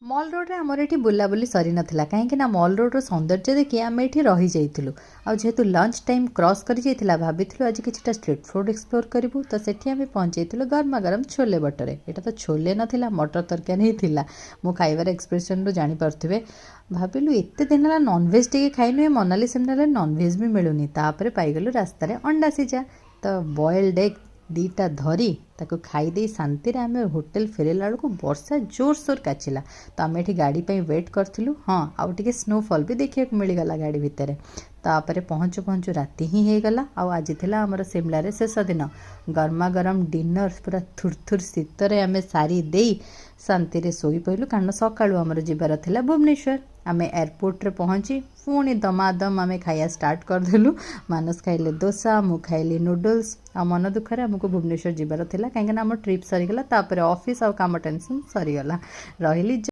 mall road रे आमर एठी बुलाबुली सरी नथिला काहेकि ना मॉल रोड रो सौंदर्य देखि आमे एठी रही जाइथिलु आ जेहेतु लंच टाइम क्रॉस करि जाइथिला भाबिथिलु आज किछटा स्ट्रीट फूड एक्सप्लोर करिवु तो सेठी आमे पहुंच जाइथिलु गरमा गरम छोले भटुरे एटा तो छोले नथिला मटर तरकारी ही थिला मो खाइबार एक्सप्रेशन रो जानि परथिबे भाबिलु एते दिन ला नॉनवेज टिके खाइनु ए मोनाली सेमनाले नॉनवेज भी मिलुनी तापरे पाइगलु रास्ता रे अंडा सिजा तो बॉइल्ड एग दीटा धरी ताको खाई दे शांति रे आमे होटल फेरेला बेलू वर्षा जोर सोर काचिला तो आम ये गाड़ी पे वेट करथिलु हाँ आउ टिके स्नोफॉल भी देखिए मिलगला गाड़ी भितर तापर पहुँचु पहुँचु राति ही हो गला आज थिला हमर शिमला रे शेष दिन गरमा गरम डिनर पूरा थुरथुर शीतर आम सारी दे शांति रे सोई पइलु कारण सकाळु हमर जीवार थिला भुवनेश्वर आम एयरपोर्ट रे पहुँची पुणी दमादम आम खाया स्टार्ट करदेलु मानस खाइले डोसा मु खाइली नूडल्स आ मन दुखरे आमको भुवनेश्वर जीवार थिला कहीं आम ट्रिप सरीगला तापर ऑफिस आ काम टेंशन सरीगला रही